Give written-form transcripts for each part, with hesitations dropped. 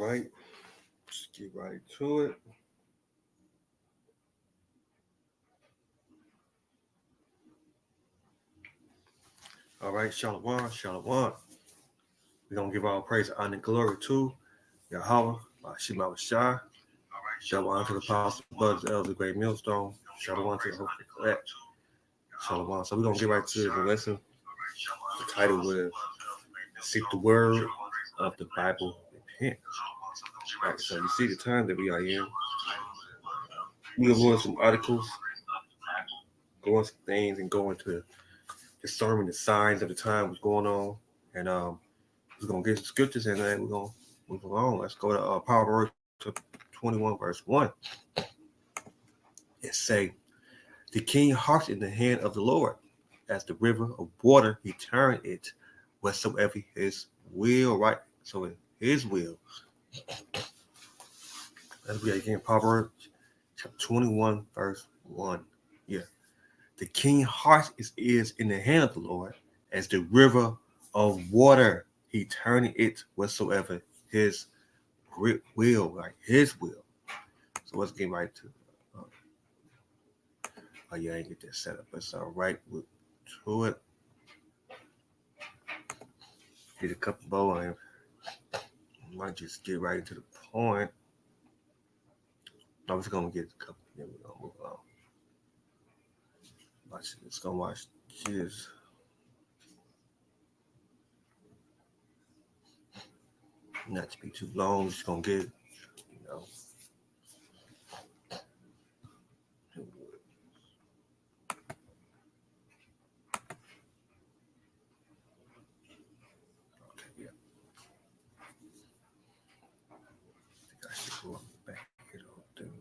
right, let's get right to it. All right, Shalom, Shalom. We're gonna give all praise, honor, and glory to Yahweh, Shema Shai. Shalom to the Apostle Buds, Elder Great Millstone. Shalom to the Host of Collect. Shalom. So we're gonna get right to the lesson. The title was Seek the Word of the Bible Repent. All right, so you see the time that we are in. We are going some articles, going some things, and going to discerning the signs of the time, what's going on, and we're gonna get some scriptures and then we're gonna move along. Let's go to Proverbs 21, verse 1. It say, "The king heart in the hand of the Lord, as the river of water, he turned it whatsoever his will." Right, so in his will. Let's read again. Proverbs chapter 21, verse 1. Yeah. The king's heart is in the hand of the Lord, as the river of water. He turned it whatsoever his will, like his will. So let's get right to. Oh yeah, I didn't get that set up. Let's right to it. Get a couple bow and might just get right into the point. I was gonna get a couple. Then we're gonna move on. Watch this. Gonna watch this. Not to be too long. Just gonna get, you know. Okay, yeah. I should go back it all through.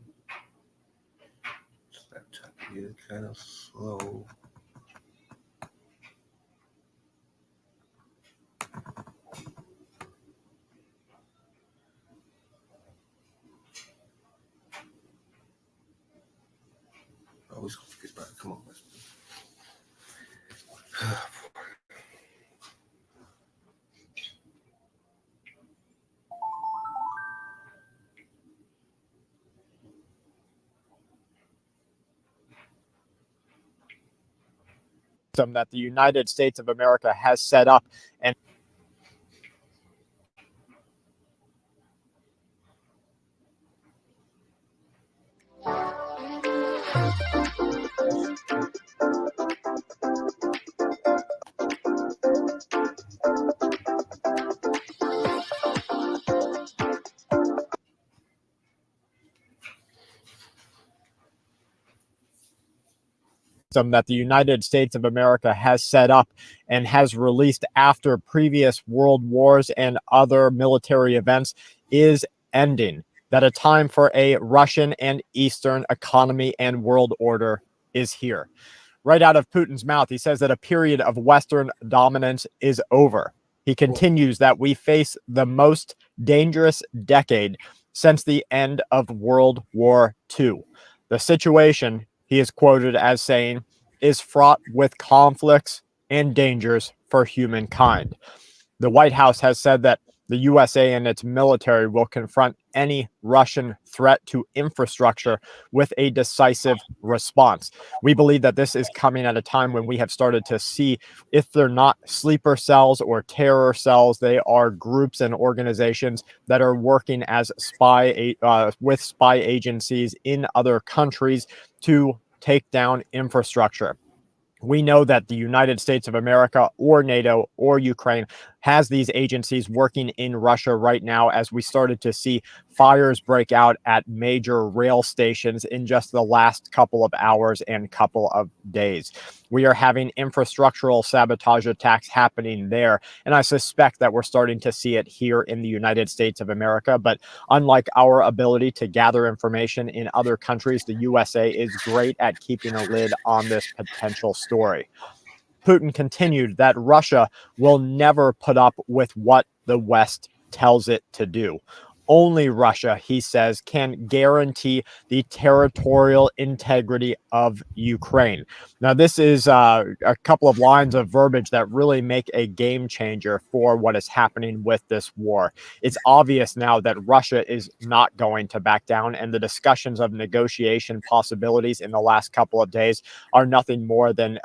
This laptop is kind of slow. Always gonna forget about it. Come on, let's. That the United States of America has set up and that the United States of America has set up and has released after previous world wars and other military events is ending. That a time for a Russian and Eastern economy and world order is here. Right out of Putin's mouth, he says that a period of Western dominance is over. He continues that we face the most dangerous decade since the end of World War II. The situation, he is quoted as saying, is fraught with conflicts and dangers for humankind. The White House has said that the USA and its military will confront any Russian threat to infrastructure with a decisive response. We believe that this is coming at a time when we have started to see, if they're not sleeper cells or terror cells, they are groups and organizations that are working as with spy agencies in other countries to take down infrastructure. We know that the United States of America or NATO or Ukraine has these agencies working in Russia right now, as we started to see fires break out at major rail stations in just the last couple of hours and couple of days. We are having infrastructural sabotage attacks happening there, and I suspect that we're starting to see it here in the United States of America. But unlike our ability to gather information in other countries, the USA is great at keeping a lid on this potential story. Putin continued that Russia will never put up with what the West tells it to do. only Russia, he says, can guarantee the territorial integrity of Ukraine. Now, this is a couple of lines of verbiage that really make a game changer for what is happening with this war. It's obvious now that Russia is not going to back down, and the discussions of negotiation possibilities in the last couple of days are nothing more than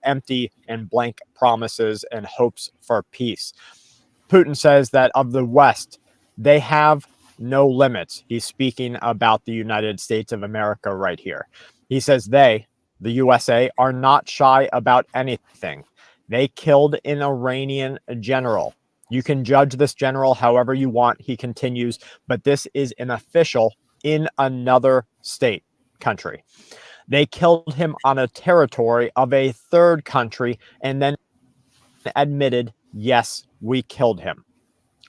empty and blank promises and hopes for peace. Putin says that of the West, they have no limits. He's speaking about the United States of America right here. He says they, the USA, are not shy about anything. They killed an Iranian general. You can judge this general however you want, he continues, but this is an official in another state, country. They killed him on a territory of a third country and then admitted, yes, we killed him.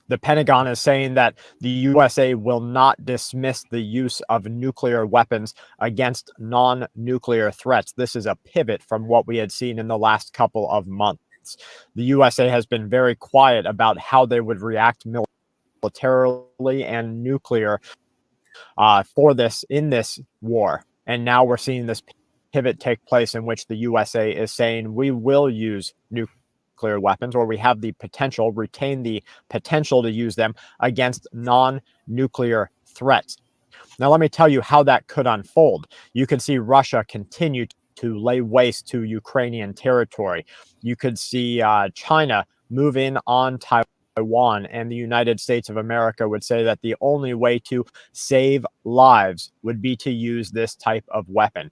The Pentagon is saying that the USA will not dismiss the use of nuclear weapons against non-nuclear threats. This is a pivot from what we had seen in the last couple of months. The USA has been very quiet about how they would react militarily and nuclear for this in this war. And now we're seeing this pivot take place in which the USA is saying we will use nuclear weapons, or we have the potential, retain the potential to use them against non-nuclear threats. Now, let me tell you how that could unfold. You can see Russia continue to lay waste to Ukrainian territory. You could see China move in on Taiwan, and the United States of America would say that the only way to save lives would be to use this type of weapon.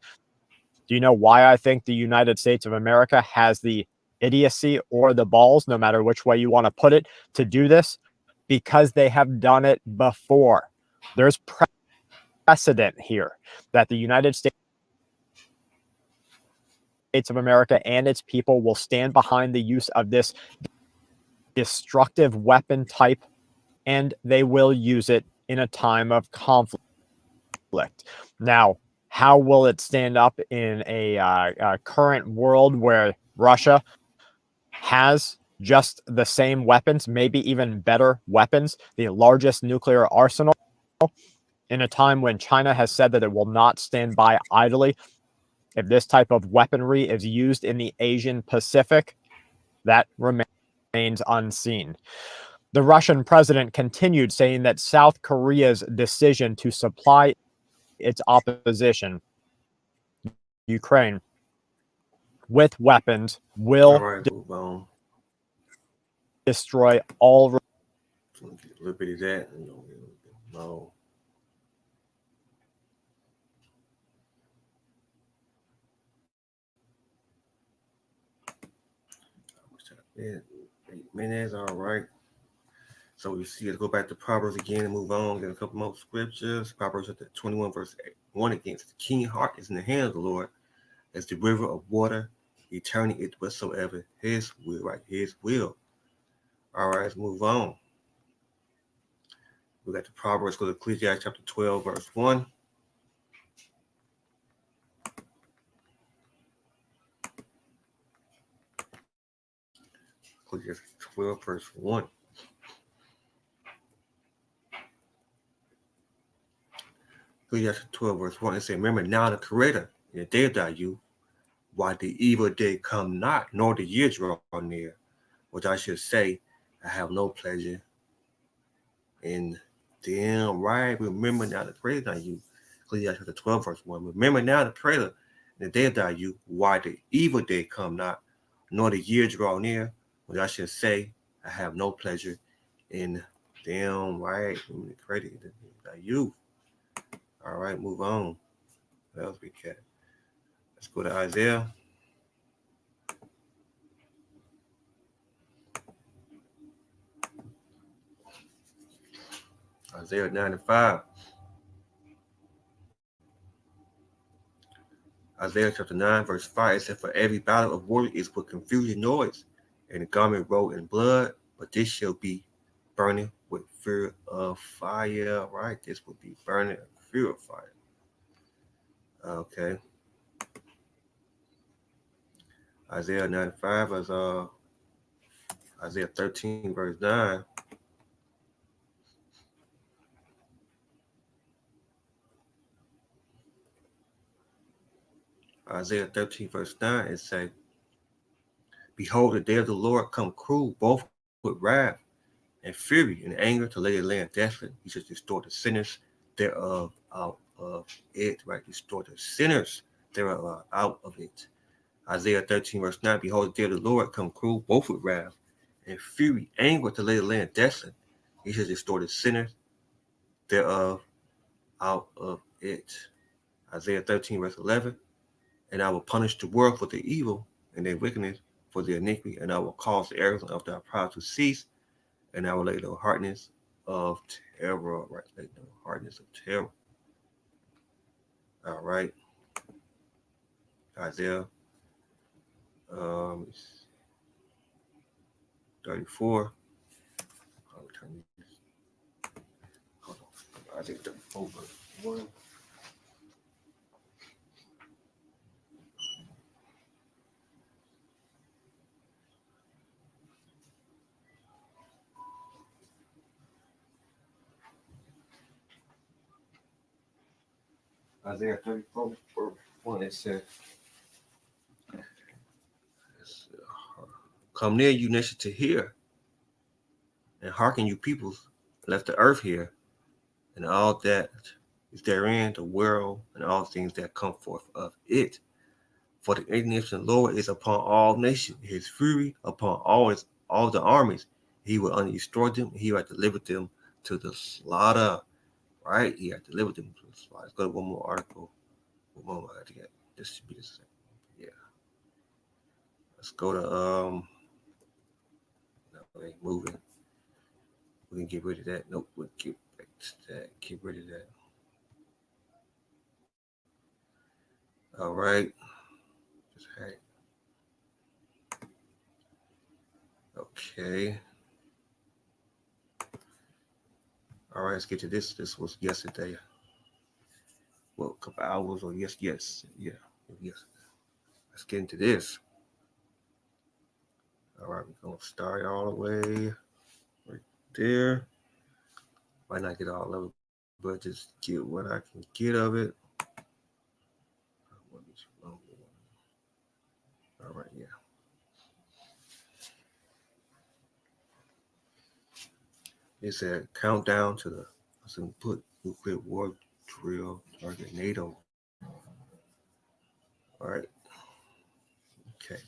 Do you know why I think the United States of America has the idiocy or the balls, no matter which way you want to put it, to do this? Because they have done it before. There's precedent here that the United States of America and its people will stand behind the use of this destructive weapon type, and they will use it in a time of conflict. Now, how will it stand up in a current world where Russia has just the same weapons, maybe even better weapons, the largest nuclear arsenal, in a time when China has said that it will not stand by idly if this type of weaponry is used in the Asian Pacific? That remains unseen. The Russian president continued saying that South Korea's decision to supply its opposition, Ukraine, with weapons will destroy all. A little bit of that. No. Yeah, 8 minutes, all right. So we see it. Go back to Proverbs again and move on. Get a couple more scriptures. Proverbs 21 verse 1 against the keen heart is in the hand of the Lord, as the river of water, he turning it whatsoever his will, right? His will. All right, let's move on. We got the Proverbs. Go to Ecclesiastes chapter 12, verse 1. Ecclesiastes 12, verse 1. Ecclesiastes 12, verse 1. It says, remember now the Creator in the day of thy youth, why the evil day come not, nor the year draw near, which I should say, I have no pleasure in them. Right? Remember now the Creator thy youth. Ecclesiastes 12, verse 1. Remember now the Creator in the day of thy youth, why the evil day come not, nor the year draw near, which I should say, I have no pleasure in them. Right? Remember the Creator in the day of thy youth. All right, move on. What else we got? Let's go to Isaiah. Isaiah 95. Isaiah chapter 9, verse 5. It said, for every battle of war is with confusion noise, and the garment rolled in blood, but this shall be burning with fear of fire. Right? This will be burning with fear of fire. Okay. Isaiah 95 is Isaiah 13, verse 9. Isaiah 13, verse 9, it says, behold, the day of the Lord come cruel, both with wrath and fury and anger to lay the land desolate. He shall destroy the sinners thereof out of it, right? Destroy the sinners thereof out of it. Isaiah 13, verse 9, behold, the day of the Lord come cruel, both with wrath and fury, anger to lay the land desolate. He shall destroy the sinners thereof out of it. Isaiah 13, verse 11, and I will punish the world for their evil and their wickedness for their iniquity, and I will cause the arrogance of their pride to cease, and I will lay the hardness of terror, right? Lay the hardness of terror. All right. Isaiah 34. I'll turn this. Hold on. Isaiah 34, verse 1. Isaiah 34, verse 1, it says, come near, you nation, to hear, and hearken, you peoples, let the earth hear, and all that is therein, the world, and all things that come forth of it. For the indignation of the Lord is upon all nations, his fury upon all the armies. He will only destroy them, he will deliver them to the slaughter. Right? He had delivered them to the slaughter. Let's go to one more article. One more I get. This should be the same. Yeah. Let's go to no, ain't moving. We can get rid of that. Nope, we'll get back to that. Get rid of that. All right. Okay. All right, let's get to this. This was yesterday. Well, a couple hours or yes. Yeah. Yes. Let's get into this. All right, we're gonna start all the way right there. Might not get all of it, but just get what I can get of it. All right, yeah. It's a countdown to the put nuclear war drill target NATO. All right. Okay.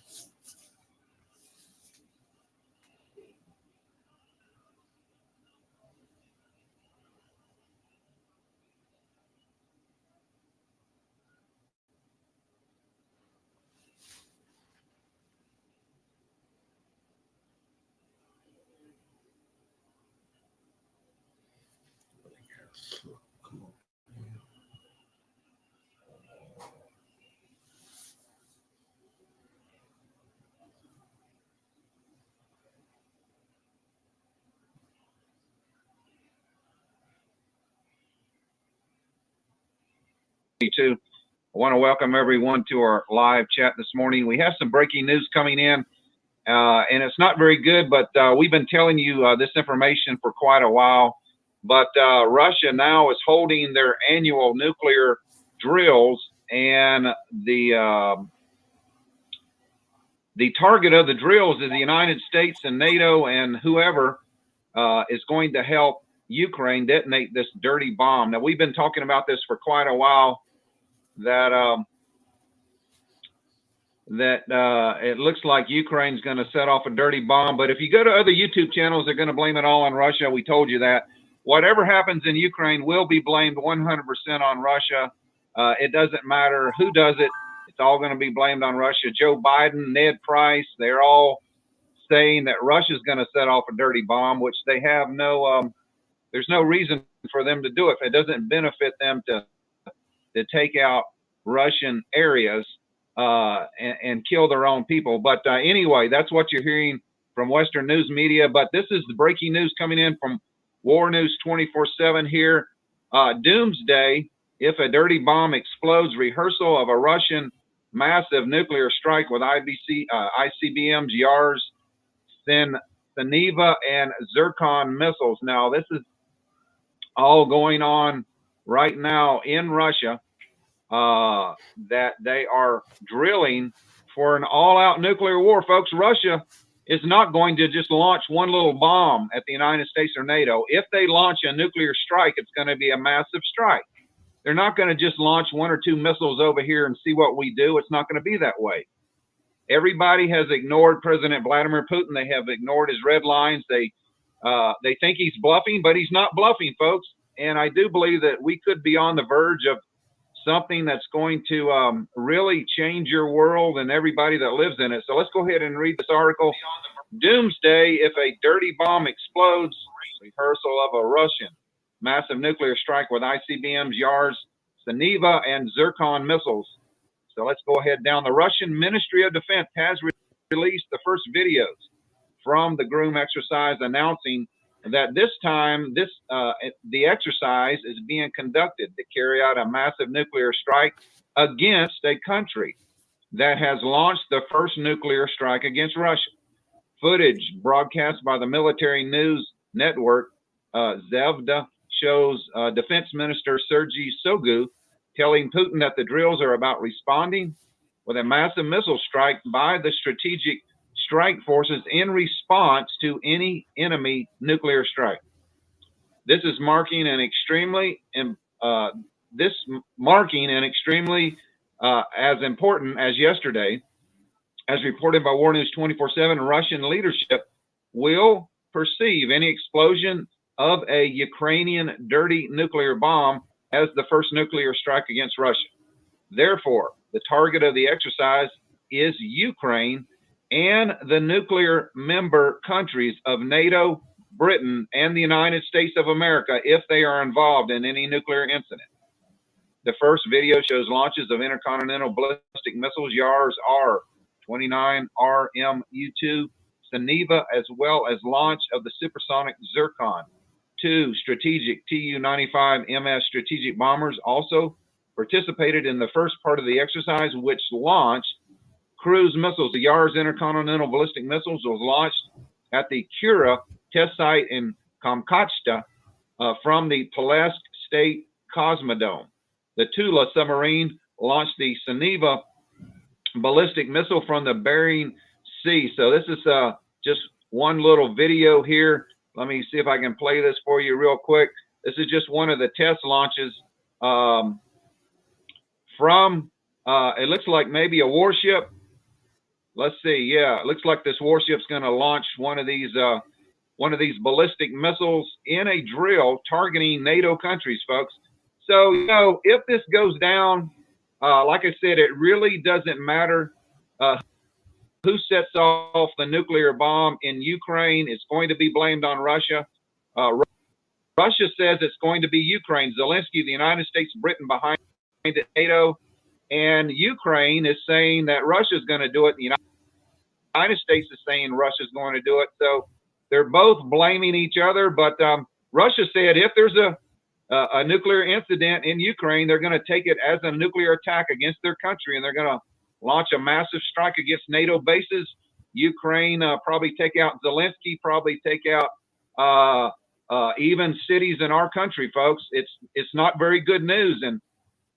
Come on. Too. I want to welcome everyone to our live chat this morning. We have some breaking news coming in, and it's not very good, but we've been telling you this information for quite a while. But Russia now is holding their annual nuclear drills, and the target of the drills is the United States and NATO and whoever is going to help Ukraine detonate this dirty bomb. Now, we've been talking about this for quite a while, that it looks like Ukraine's going to set off a dirty bomb. But if you go to other YouTube channels, they're going to blame it all on Russia. We told you that. Whatever happens in Ukraine will be blamed 100% on Russia. It doesn't matter who does it. It's all going to be blamed on Russia. Joe Biden, Ned Price, they're all saying that Russia's going to set off a dirty bomb, which they have no, there's no reason for them to do it. It doesn't benefit them to take out Russian areas and kill their own people. But anyway, that's what you're hearing from Western news media. But this is the breaking news coming in from War News 24/7 here. Doomsday, if a dirty bomb explodes, rehearsal of a Russian massive nuclear strike with ICBMs, Yars, Tsaniva, and Zircon missiles. Now, this is all going on right now in Russia. that they are drilling for an all-out nuclear war. Folks, Russia is not going to just launch one little bomb at the United States or NATO. If they launch a nuclear strike, it's going to be a massive strike. They're not going to just launch one or two missiles over here and see what we do. It's not going to be that way. Everybody has ignored President Vladimir Putin. They have ignored his red lines. They think he's bluffing, but he's not bluffing, folks. And I do believe that we could be on the verge of something that's going to really change your world and everybody that lives in it. So let's go ahead and read this article. Doomsday, if a dirty bomb explodes, rehearsal of a Russian massive nuclear strike with ICBMs, Yars, Saniva, and Zircon missiles. So let's go ahead down. The Russian Ministry of Defense has released the first videos from the Groom exercise, announcing that this time the exercise is being conducted to carry out a massive nuclear strike against a country that has launched the first nuclear strike against Russia. Footage broadcast by the military news network Zvezda shows Defense Minister Sergei Shoigu telling Putin that the drills are about responding with a massive missile strike by the strategic strike forces in response to any enemy nuclear strike. This is marking an extremely as important as yesterday, as reported by War News 24/7. Russian leadership will perceive any explosion of a Ukrainian dirty nuclear bomb as the first nuclear strike against Russia. Therefore, the target of the exercise is Ukraine and the nuclear member countries of NATO, Britain, and the United States of America if they are involved in any nuclear incident. The first video shows launches of intercontinental ballistic missiles, Yars R-29, RM-U-2, Saniva, as well as launch of the supersonic Zircon. 2 strategic Tu-95 MS strategic bombers also participated in the first part of the exercise, which launched cruise missiles. The Yars intercontinental ballistic missiles was launched at the Kura test site in Kamchatka from the Pulaski State Cosmodrome. The Tula submarine launched the Saniva ballistic missile from the Bering Sea. So this is just one little video here. Let me see if I can play this for you real quick. This is just one of the test launches from, it looks like maybe a warship. Let's see. Yeah, it looks like this warship's going to launch one of these ballistic missiles in a drill targeting NATO countries, folks. So, you know, if this goes down, like I said, it really doesn't matter who sets off the nuclear bomb in Ukraine. It's going to be blamed on Russia. Russia says it's going to be Ukraine. Zelensky, the United States, Britain behind it, NATO, and Ukraine is saying that Russia's going to do it. The United States is saying Russia's going to do it. So they're both blaming each other. But Russia said if there's a nuclear incident in Ukraine, they're going to take it as a nuclear attack against their country, and they're going to launch a massive strike against NATO bases. Ukraine probably take out Zelensky, probably take out even cities in our country, folks. It's not very good news. And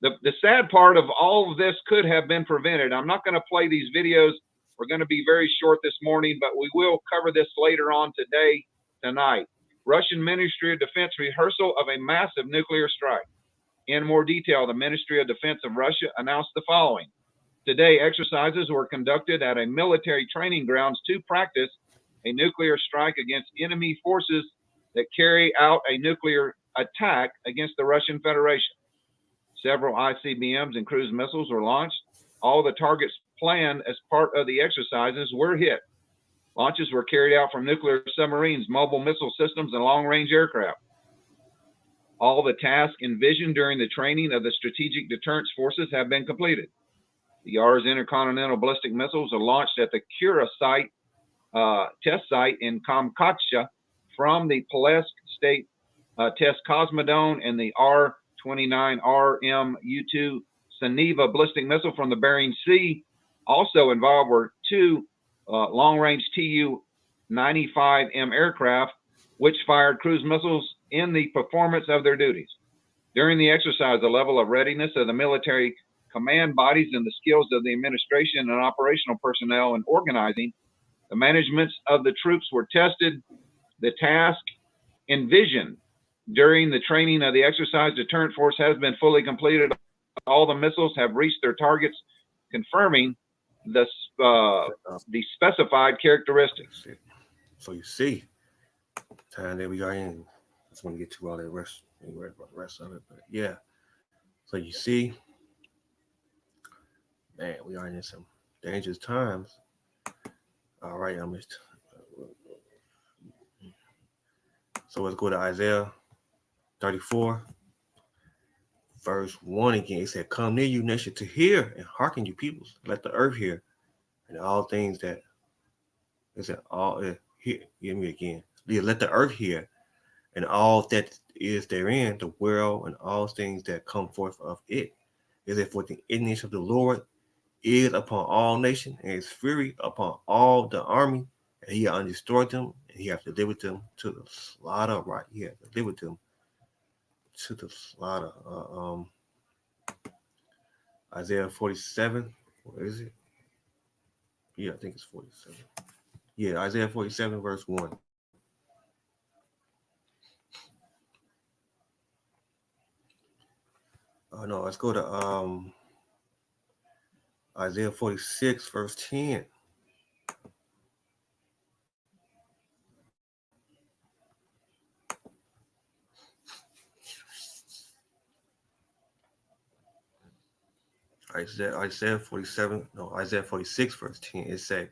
the sad part of all of this could have been prevented. I'm not going to play these videos. We're going to be very short this morning, but we will cover this later on tonight. Russian Ministry of Defense rehearsal of a massive nuclear strike. In more detail, the Ministry of Defense of Russia announced the following. Today, exercises were conducted at a military training grounds to practice a nuclear strike against enemy forces that carry out a nuclear attack against the Russian Federation. Several ICBMs and cruise missiles were launched. All the targets planned as part of the exercises were hit. Launches were carried out from nuclear submarines, mobile missile systems, and long-range aircraft. All the tasks envisioned during the training of the Strategic Deterrence Forces have been completed. The Yars intercontinental ballistic missiles are launched at the Kura site, test site in Kamchatka from the Pulaski State Test Cosmodrome, and the R-29 RM-U-2 Saniva ballistic missile from the Bering Sea. Also involved were 2 long-range Tu-95M aircraft, which fired cruise missiles in the performance of their duties. During the exercise, the level of readiness of the military command bodies and the skills of the administration and operational personnel in organizing the managements of the troops were tested. The task envisioned during the training of the exercise deterrent force has been fully completed. All the missiles have reached their targets, confirming the specified characteristics. So you see, time that we got in. I just want to get to all that rest. Ain't worried about the rest of it, but yeah. So you see, man, we are in some dangerous times. All right, so let's go to Isaiah 34, verse 1 again. It said, "Come near, you nation, to hear, and hearken, you peoples. Let the earth hear, and all things that is it all hear me again. Yeah, let the earth hear, and all that is therein, the world, and all things that come forth of it. Is it for the indignation of the Lord is upon all nations, and his fury upon all the army, and he hath destroyed them, and he hath delivered them to the slaughter." Right, he hath delivered them to the slaughter. Isaiah 47. What is it? Yeah, I think it's 47. Yeah, Isaiah 47, verse 1. Oh no, let's go to Isaiah 46, verse 10. Isaiah 47, no, Isaiah 46, verse 10. It said,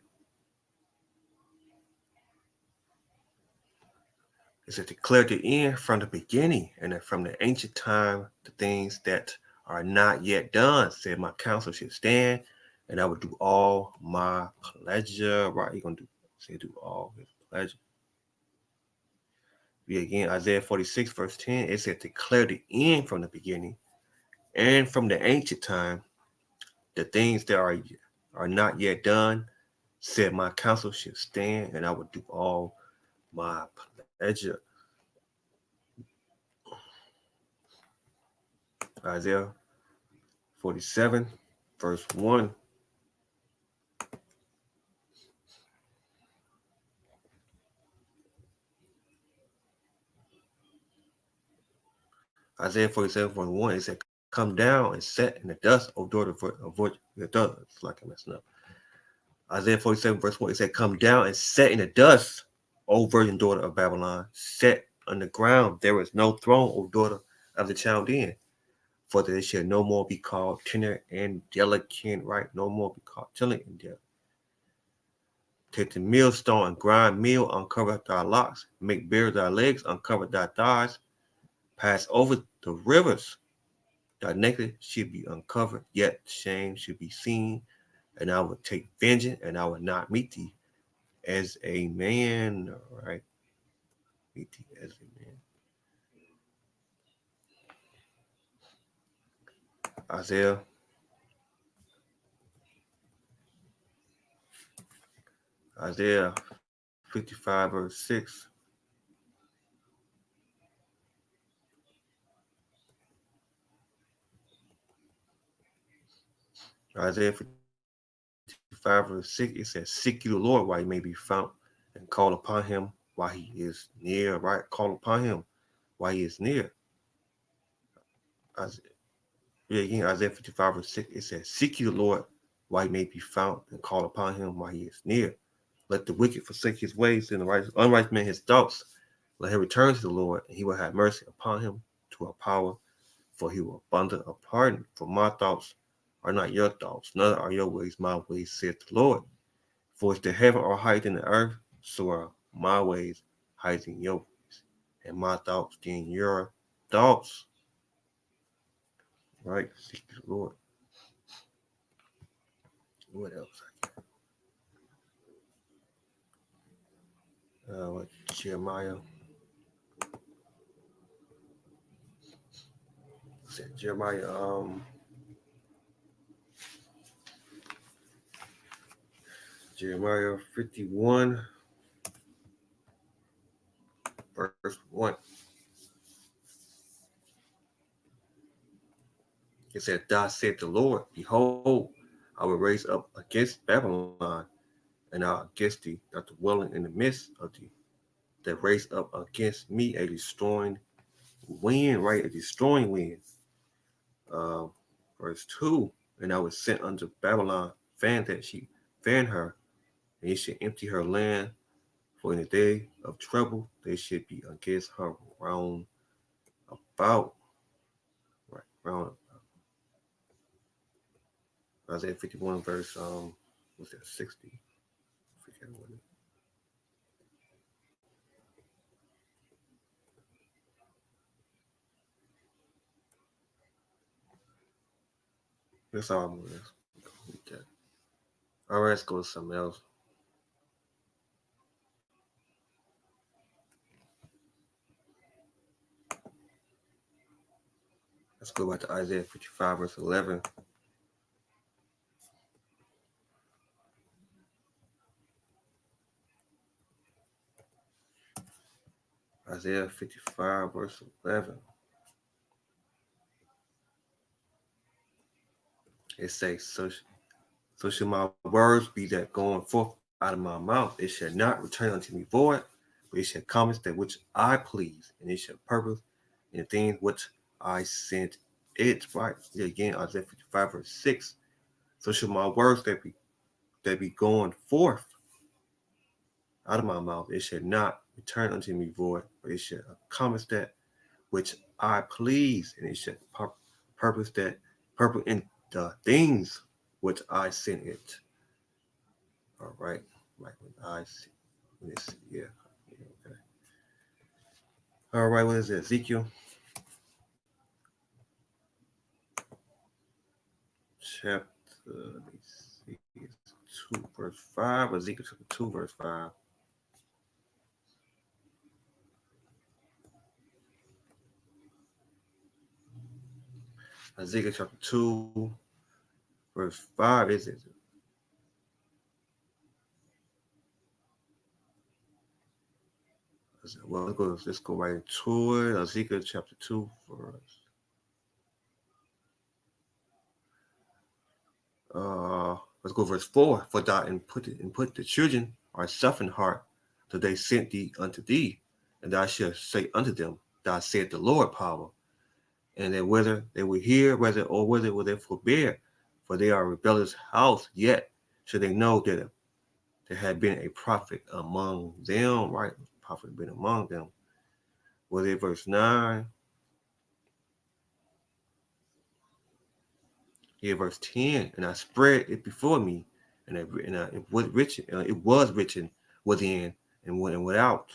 declare the end from the beginning, and from the ancient time the things that are not yet done. Said, my counsel should stand, and I will do all my pleasure. Right, he's gonna do all his pleasure. Yeah, again, Isaiah 46, verse 10. It said, declare the end from the beginning, and from the ancient time the things that are not yet done. Said, my counsel should stand, and I will do all my pleasure. Isaiah 47, verse 1. Isaiah 47, verse 1, it said, come down and set in the dust, O daughter of your daughter. It's like I'm messing up. Isaiah 47, verse 1, it said, come down and set in the dust, O virgin daughter of Babylon. Set on the ground. There is no throne, O daughter of the Chaldean. For they shall no more be called tender and delicate, right? No more be called tender and delicate. Take the millstone and grind meal, uncover thy locks, make bare thy legs, uncover thy thighs, pass over the rivers. Thy naked should be uncovered, yet shame should be seen, and I will take vengeance, and I will not meet thee as a man, right? Meet thee as a man. Isaiah 55, verse 6. Isaiah 55, verse 6, it says, seek you the Lord while he may be found, and call upon him while he is near, right? Call upon him while he is near. Isaiah 55, verse 6, it says, seek you the Lord while he may be found, and call upon him while he is near. Let the wicked forsake his ways, and the unrighteous man his thoughts. Let him return to the Lord, and he will have mercy upon him to our power, for he will abundant of pardon. For my thoughts are not your thoughts, neither are your ways my ways, saith the Lord. For as the heaven are higher than the earth, so are my ways higher than your ways, and my thoughts than your thoughts. Right? Seek the Lord. What else? Jeremiah. Jeremiah 51, verse 1. It said, "Thus said the Lord, behold, I will raise up against Babylon, and against thee that dwelling in the midst of thee, that raise up against me a destroying wind," right? A destroying wind. Uh, verse 2, "And I was sent unto Babylon, fan her, and he should empty her land, for in the day of trouble they should be against her round about." Right, round Isaiah 51 verse what's that, 60? Forget what it. That's all I'm gonna read that. All right, let's go to something else. Let's go back to Isaiah 55 verse 11. Isaiah 55 verse 11. It says, so shall my words be that going forth out of my mouth. It shall not return unto me void, but it shall accomplish that which I please, and it shall purpose in the things which I sent it. Right. Again, Isaiah 55 verse 6. So shall my words that be going forth out of my mouth, it shall not return unto me void, but it shall accomplish that which I please, and it shall purpose in the things which I sent it. All right, right. Yeah. Okay. All right. What is it? Ezekiel chapter. Let me see. It's 2 verse 5. Ezekiel chapter 2 verse 5. Ezekiel chapter 2 verse 5. Is it? Well, let's go right into it. Ezekiel chapter 2 verse. Let's go verse 4. For thou input the children are suffering heart, till they sent thee unto thee, and thou shalt say unto them, thou said the Lord power, and that whether they will hear, whether will they forbear, for they are a rebellious house, yet should they know that there had been a prophet among them, right? Prophet had been among them. Was it verse 9? Here, verse 10. And I spread it before me, and it was written within and without,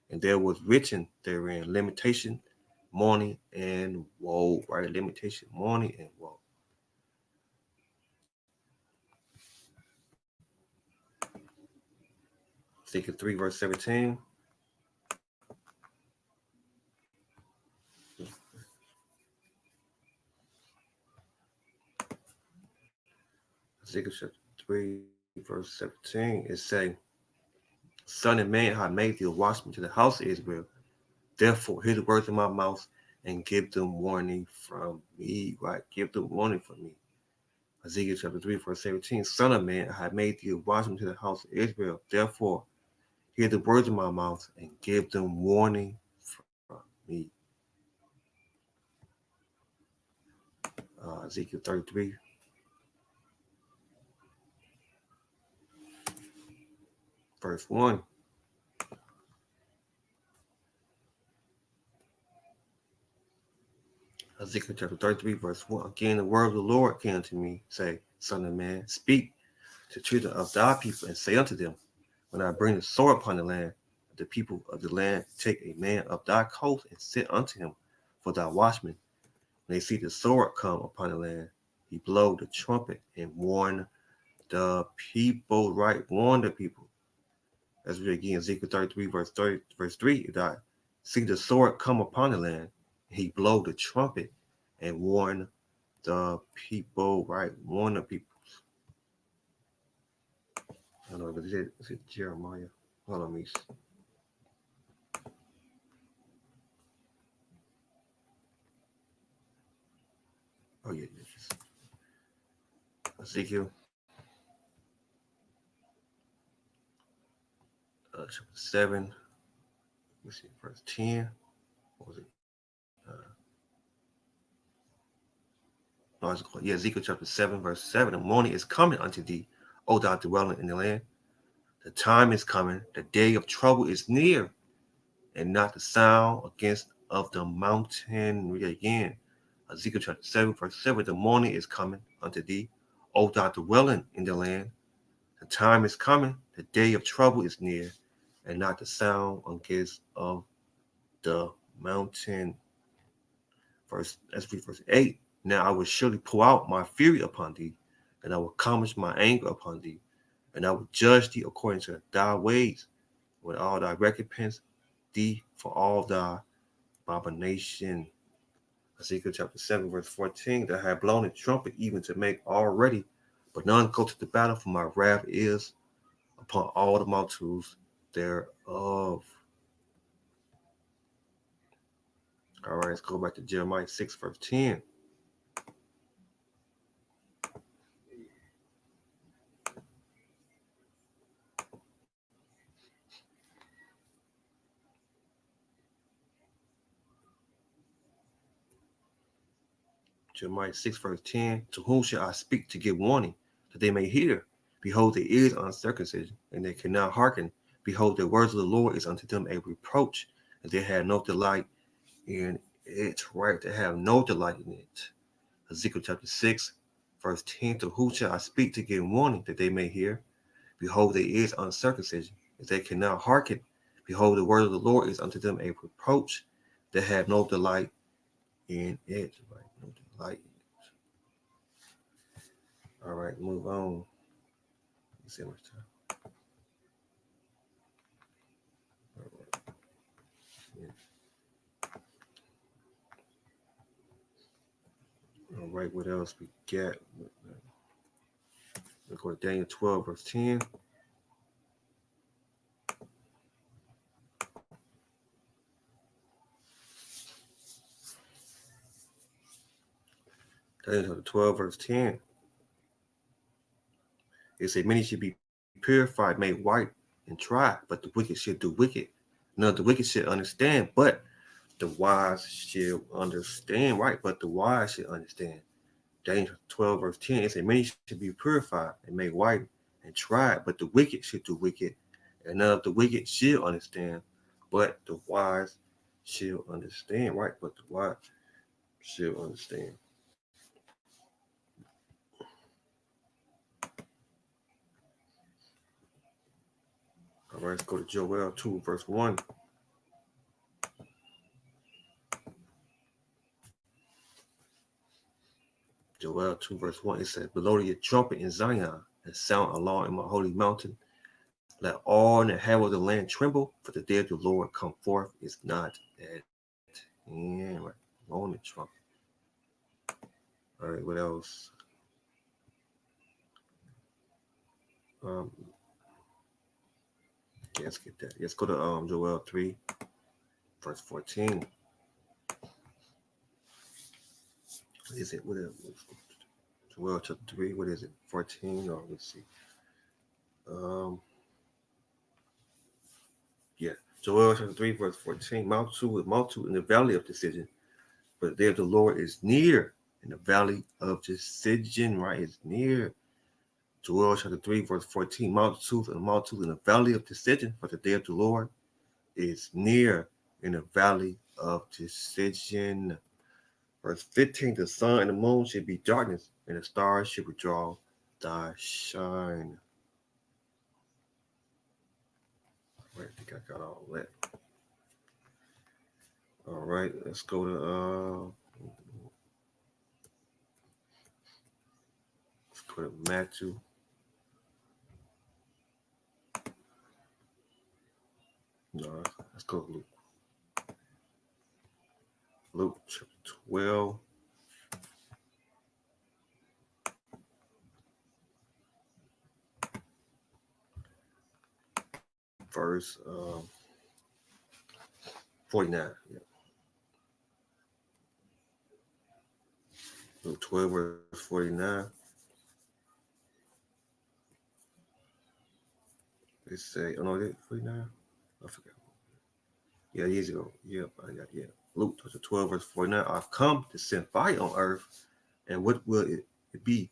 and there was written therein lamentation, mourning, and woe. Right? Lamentation, mourning, and woe. Ezekiel 3 verse 17. Ezekiel 3 verse 17. It say, Son of man, I made thee a watchman to the house of Israel. Therefore, hear the words of my mouth and give them warning from me. Right? Give them warning from me. Ezekiel chapter 3 verse 17. Son of man, I have made thee a watchman to the house of Israel. Therefore, hear the words of my mouth and give them warning from me. Ezekiel 33. Verse 1. Ezekiel chapter 33, verse 1. Again, the word of the Lord came unto me, say, Son of man, speak to the children of thy people and say unto them, when I bring the sword upon the land, the people of the land take a man of thy coast and sit unto him for thy watchman. When they see the sword come upon the land, he blow the trumpet and warn the people, right? Warn the people. As we again, Ezekiel 33, verse 3, if I see the sword come upon the land, he blow the trumpet and warn the people, right? Warn the people. I don't know, but is it Jeremiah? Hold on, me. Oh yeah, Ezekiel chapter 7. Let's see, verse 10. What was it? Ezekiel chapter 7, verse 7. The morning is coming unto thee, O thou dwelling in the land. The time is coming, the day of trouble is near, and not the sound against of the mountain. Read it again. Ezekiel chapter 7, verse 7. The morning is coming unto thee, O thou dwelling in the land. The time is coming, the day of trouble is near, and not the sound against of the mountain. Let's read verse 8. Now I will surely pour out my fury upon thee, and I will accomplish my anger upon thee, and I will judge thee according to thy ways, with all thy recompense thee for all thy abomination. Ezekiel chapter 7, verse 14. That I have blown a trumpet even to make all ready, but none go to the battle, for my wrath is upon all the multitudes thereof. All right, let's go back to Jeremiah 6, verse 10. Jeremiah 6, verse 10. To whom shall I speak to give warning, that they may hear? Behold, their ears are uncircumcision, and they cannot hearken. Behold, the words of the Lord is unto them a reproach, and they have no delight in it. Right? They have no delight in it. Ezekiel chapter 6, verse 10. To whom shall I speak to give warning, that they may hear? Behold, their ears are uncircumcision, and they cannot hearken. Behold, the word of the Lord is unto them a reproach. They have no delight in it. Right? No delight in it. All right, move on. Let's see how much time. All right. Yeah. All right, what else we got? We'll go to Daniel 12, verse 10. Daniel 12, verse 10. It said, many should be purified, made white, and tried, but the wicked should do wicked. None of the wicked should understand, but the wise should understand. Right, but the wise should understand. Daniel 12, verse 10. It said, many should be purified and made white and tried, but the wicked should do wicked. And none of the wicked should understand, but the wise should understand. Right, but the wise should understand. All right, let's go to Joel 2, verse 1. Joel 2, verse 1. It says, blow your trumpet in Zion and sound alarm in my holy mountain. Let all in the heaven of the land tremble, for the day of the Lord come forth is not at hand. Right, blowing the trumpet. All right, what else? Yeah, let's get that. Let's go to Joel 3, verse 14. What is it? What is it? Joel chapter 3, what is it? 14? Or let's see. Yeah. Joel chapter 3, verse 14. Multitude in the valley of decision. But the day of the Lord is near in the valley of decision, right? It's near. Joel chapter 3, verse 14. Multitude in the valley of decision. But the day of the Lord is near in the valley of decision. Verse 15. The sun and the moon should be darkness, and the stars should withdraw thy shine. I think I got all that. All right, let's go to Matthew. No, let's go to Luke. Luke chapter 12. Verse 49. Yeah. Luke 12, verse 49. It say, oh no, is it 49? I forgot. Yeah, years ago. Yep, yeah. Luke 12, verse 49. I've come to send fire on earth, and what will it be?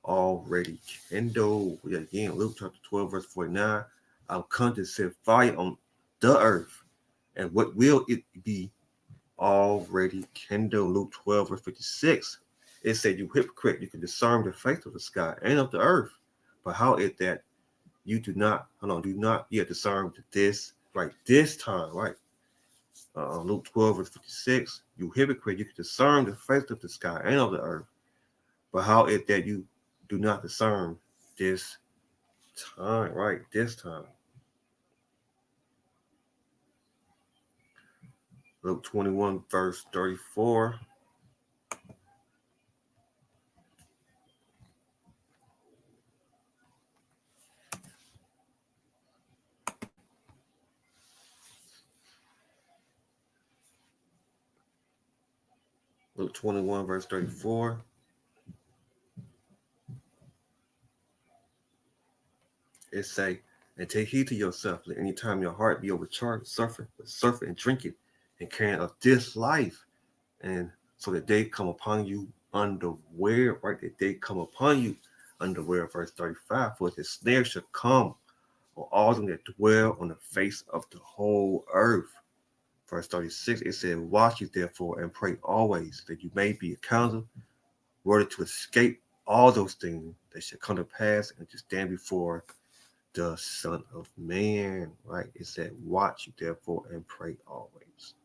Already kindled. Yeah, again, Luke chapter 12, verse 49. I've come to set fire on the earth, and what will it be? Already kindled. Luke 12, verse 56. It said, you hypocrite, you can discern the face of the sky and of the earth, but how is that you do not yet discern this right this time, right? Luke 12, verse 56. You hypocrite, you can discern the face of the sky and of the earth, but how is that you do not discern this time, right? This time. Luke 21, verse 34. Luke 21, verse 34. It say, and take heed to yourself, let any time your heart be overcharged, suffer and drink it, and carrying of this life, and so that they come upon you unaware, right? That they come upon you unaware, verse 35, for the snare shall come on all them that dwell on the face of the whole earth. Verse 36, it said, watch ye therefore and pray always, that you may be accounted worthy to escape all those things that shall come to pass and to stand before the Son of Man, right? It said, watch you therefore and pray always.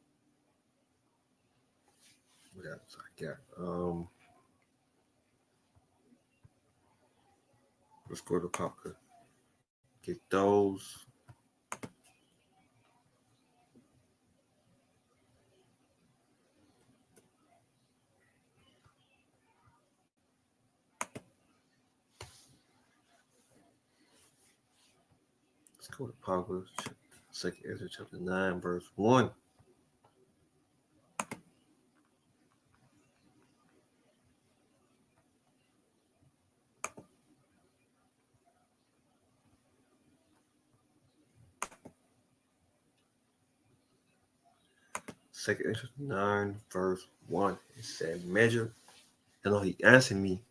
What else I got? Let's go to Popka. Get those. Let's go to Popka. 2nd Ezra chapter 9, verse 1. Second Ezra 9, verse 1. It said, measure. And he answered me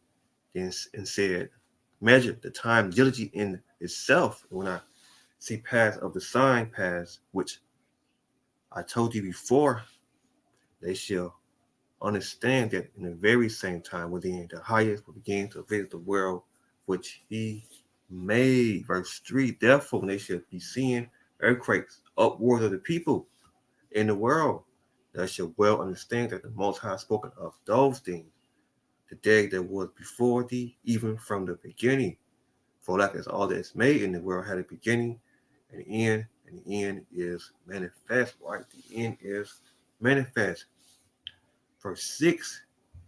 and said, measure the time diligently in itself. And when I see pass of the sign pass, which I told you before, they shall understand that in the very same time within the highest will begin to visit the world which he made. Verse 3, therefore when they shall be seeing earthquakes upwards of the people in the world, they shall well understand that the Most High spoken of those things the day that was before thee, even from the beginning. For like as all that is made in the world had a beginning and an end, and the end is manifest, right? The end is manifest. Verse 6,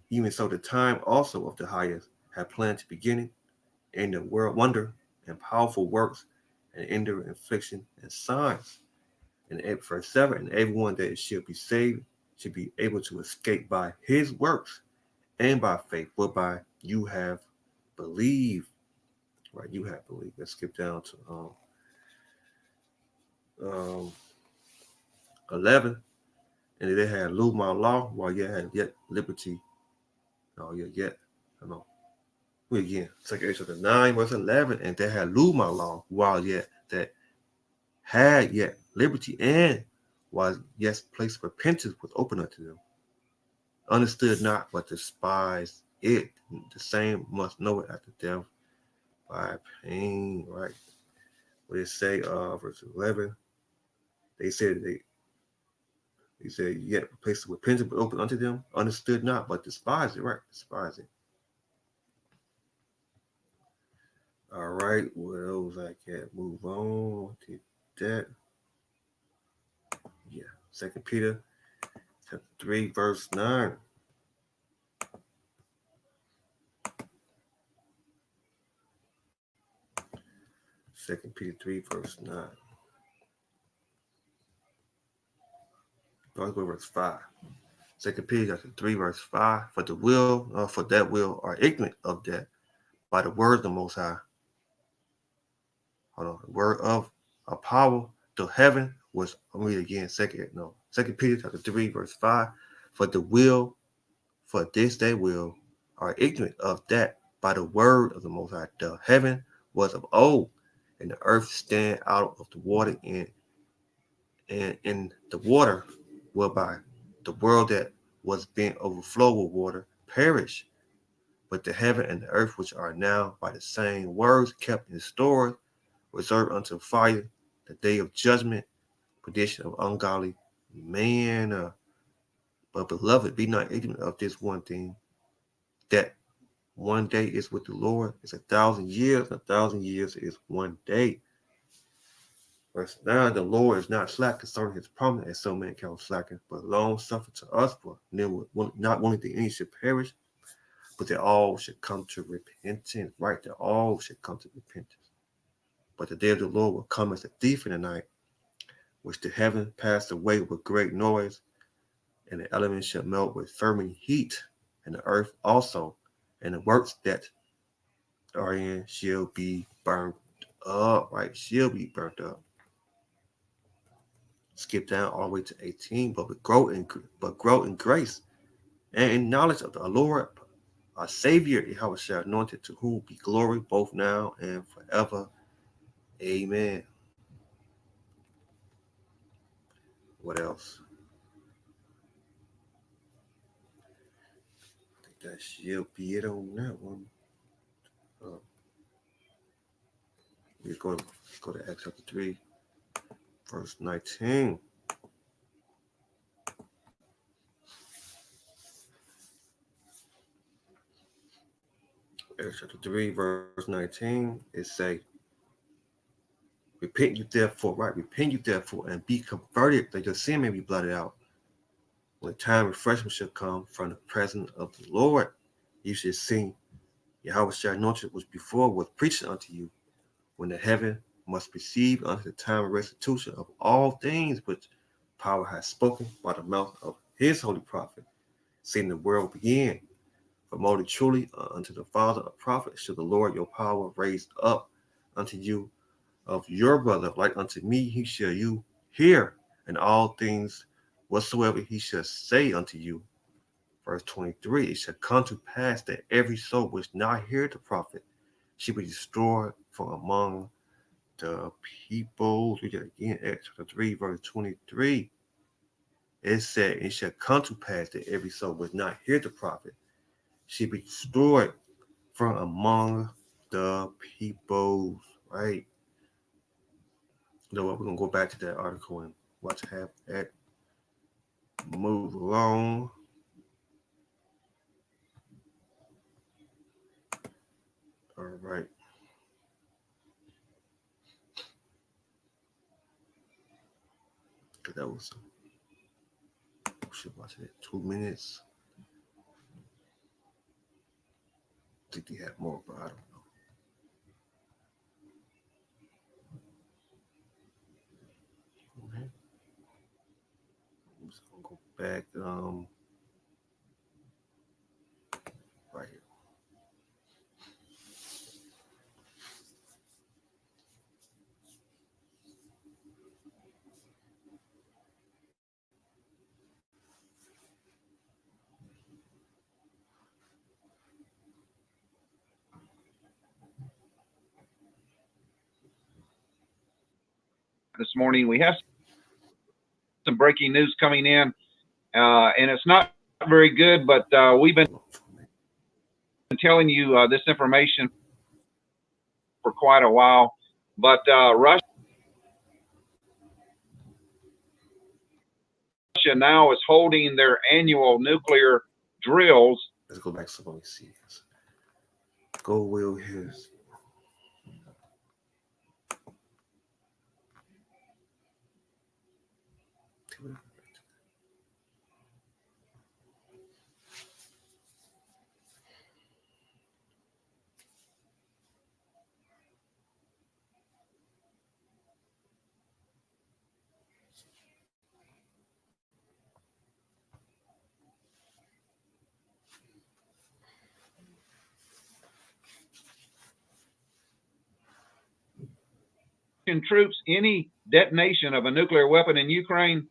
even so the time also of the highest had planned to begin in the world wonder and powerful works and enduring affliction and signs. And verse 7, and everyone that shall be saved should be able to escape by his works and by faith, whereby you have believed. Right, you have believed. Let's skip down to 11. And they had lose my law while yet had yet liberty. No, yet. I know. Again, 2nd Ezra 9, verse 11. And they had lose my law while yet that had yet liberty, and was yet place of repentance was open unto them. Understood not, but despised it. The same must know it after death by pain, right? What it say, verse 11, they said he said, yet a place of repentance was open unto them, understood not, but despised it, right? Despised it. All right, what else I can't move on to that. Yeah, 2nd Peter chapter 3, verse 9. Second Peter 3, verse 9. Let's go verse 5. Second Peter chapter 3, verse 5. For that will are ignorant of that by the word of the Most High. Hold on. The word of a power to heaven was, I'll read again. Second Peter chapter 3, verse 5. For this they will are ignorant of that by the word of the Most High. The heaven was of old, and the earth stand out of the water, and in the water whereby the world that was being overflowed with water perish. But the heaven and the earth, which are now by the same words kept in store, reserved unto fire, the day of judgment, perdition of ungodly man. But beloved, be not ignorant of this one thing, that one day is with the Lord is 1,000 years, 1,000 years is one day. Verse 9, the Lord is not slack concerning his promise, as some men count slacking, but long suffer to us, for not wanting that any should perish, but that all should come to repentance. Right, that all should come to repentance. But the day of the Lord will come as a thief in the night, which the heaven passed away with great noise, and the elements shall melt with fervent heat, and the earth also, and the works that are in shall be burned up. Right, shall be burnt up. Skip down all the way to 18, but grow in grace and in knowledge of the Lord, our Savior, Yahweh shall anointed, to whom be glory both now and forever. Amen. What else? I think that shall be it on that one. Let's go to Acts chapter 3, verse 19. Acts chapter 3, verse 19, it say, repent you therefore, and be converted, that your sin may be blotted out. When time refreshment shall come from the presence of the Lord, you should sing Yahweh shall anointed, which before was preached unto you, when the heaven must receive unto the time of restitution of all things which power has spoken by the mouth of his holy prophet, seeing the world begin. For more truly unto the father of prophets shall the Lord your power raise up unto you of your brother, like unto me, he shall you hear, and all things whatsoever he shall say unto you. Verse 23, it shall come to pass that every soul which not hear the prophet shall be destroyed from among the people. Read it again, Acts chapter 3, verse 23. It said, it shall come to pass that every soul which not hear the prophet shall be destroyed from among the people. Right? You know what? We're going to go back to that article and watch have that move along. All right. That was, we should watch it 2 minutes. I think they have more, but I don't know. Okay. I'm just gonna go back right here. This morning we have some breaking news coming in, and it's not very good, but we've been telling you this information for quite a while. But Russia now is holding their annual nuclear drills. Let's go back. So let me see. Go Will His. troops any detonation of a nuclear weapon in Ukraine,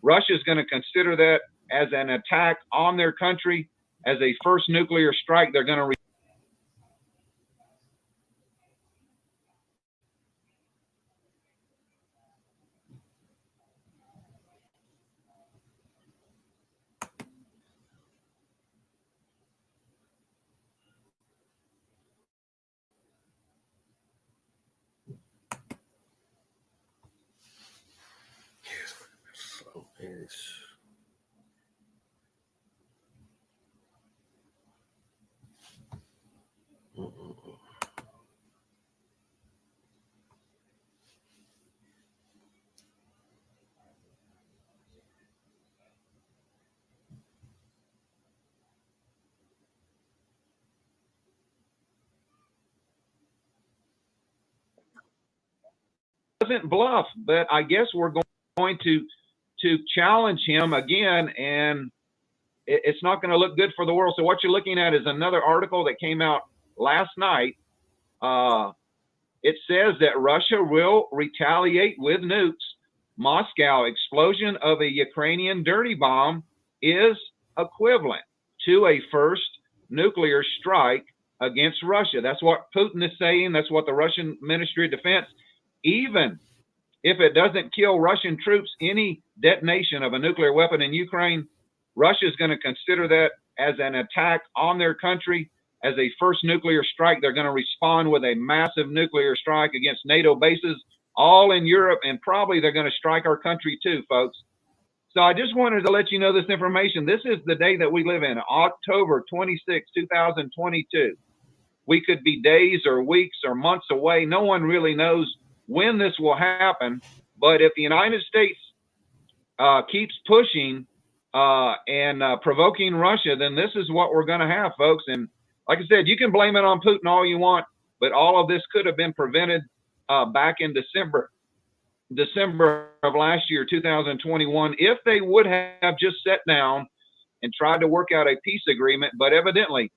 Russia is going to consider that as an attack on their country, as a first nuclear strike. They're going to So it's doesn't bluff, but I guess we're going to challenge him again, and it's not going to look good for the world. So what you're looking at is another article that came out last night. It says that Russia will retaliate with nukes. Moscow explosion of a Ukrainian dirty bomb is equivalent to a first nuclear strike against Russia. That's what Putin is saying. That's what the Russian Ministry of Defense. Even if it doesn't kill Russian troops, any detonation of a nuclear weapon in Ukraine, Russia is going to consider that as an attack on their country, as a first nuclear strike. They're going to respond with a massive nuclear strike against NATO bases all in Europe, and probably they're going to strike our country too, folks. So I just wanted to let you know this information. This is the day that we live in, October 26, 2022. We could be days or weeks or months away. No one really knows when this will happen. But if the United States keeps pushing and provoking Russia, then this is what we're going to have, folks. And like I said, you can blame it on Putin all you want, but all of this could have been prevented back in December of last year, 2021, if they would have just sat down and tried to work out a peace agreement. But evidently,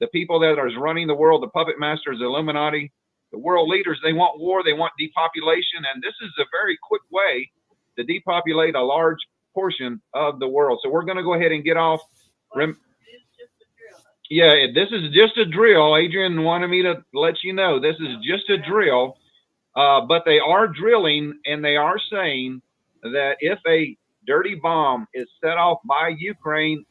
the people that are running the world, the puppet masters, the Illuminati, the world leaders, they want war, they want depopulation, and this is a very quick way to depopulate a large portion of the world. So we're going to go ahead and get off. Yeah, this is just a drill. Adrian wanted me to let you know this is just a drill. But they are drilling, and they are saying that if a dirty bomb is set off by Ukraine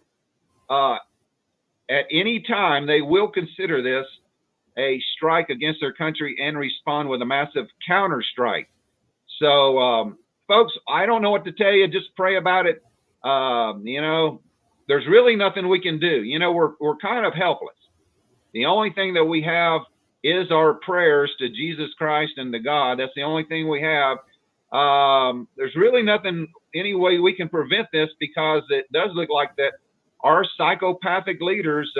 at any time, they will consider this a strike against their country and respond with a massive counter strike. So, folks, I don't know what to tell you. Just pray about it. There's really nothing we can do. We're kind of helpless. The only thing that we have is our prayers to Jesus Christ and to God. That's the only thing we have. There's really nothing, any way we can prevent this, because it does look like that our psychopathic leaders,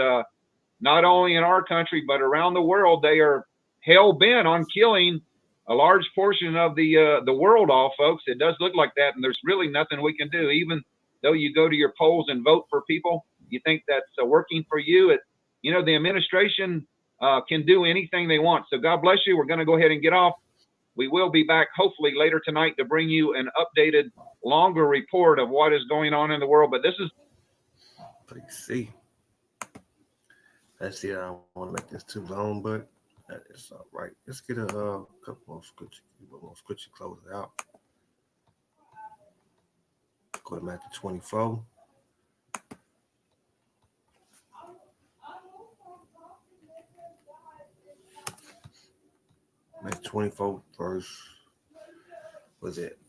not only in our country, but around the world, they are hell-bent on killing a large portion of the world off, folks. It does look like that, and there's really nothing we can do. Even though you go to your polls and vote for people, you think that's working for you. The administration can do anything they want. So God bless you. We're going to go ahead and get off. We will be back hopefully later tonight to bring you an updated, longer report of what is going on in the world. But this is. Let's see. I don't want to make this too long, but that is all right. Let's get a couple more scripture. Close it out. Go to Matthew 24. Matthew 24, verse, was it?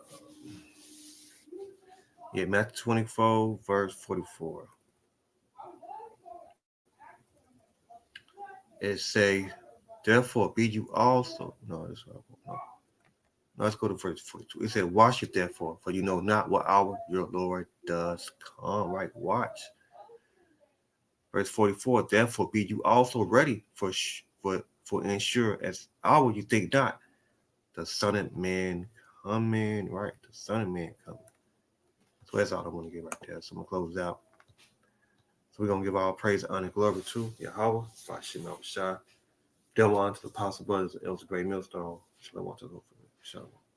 Matthew 24, verse 44. It say, therefore be you also. No, let's go to verse 42. It said, watch it therefore, for you know not what hour your Lord does come. Right, watch. Verse 44, therefore be you also ready for ensure as hour you think not, the Son of Man coming, right? The Son of Man coming. So that's all I want to get right there. So I'm going to close out. So we're going to give all praise, honor, and glory to Yahweh, Bashim Al Shah, Delwan to the Apostle Brothers, Elder Great Millstone, Shalom to the Shalom.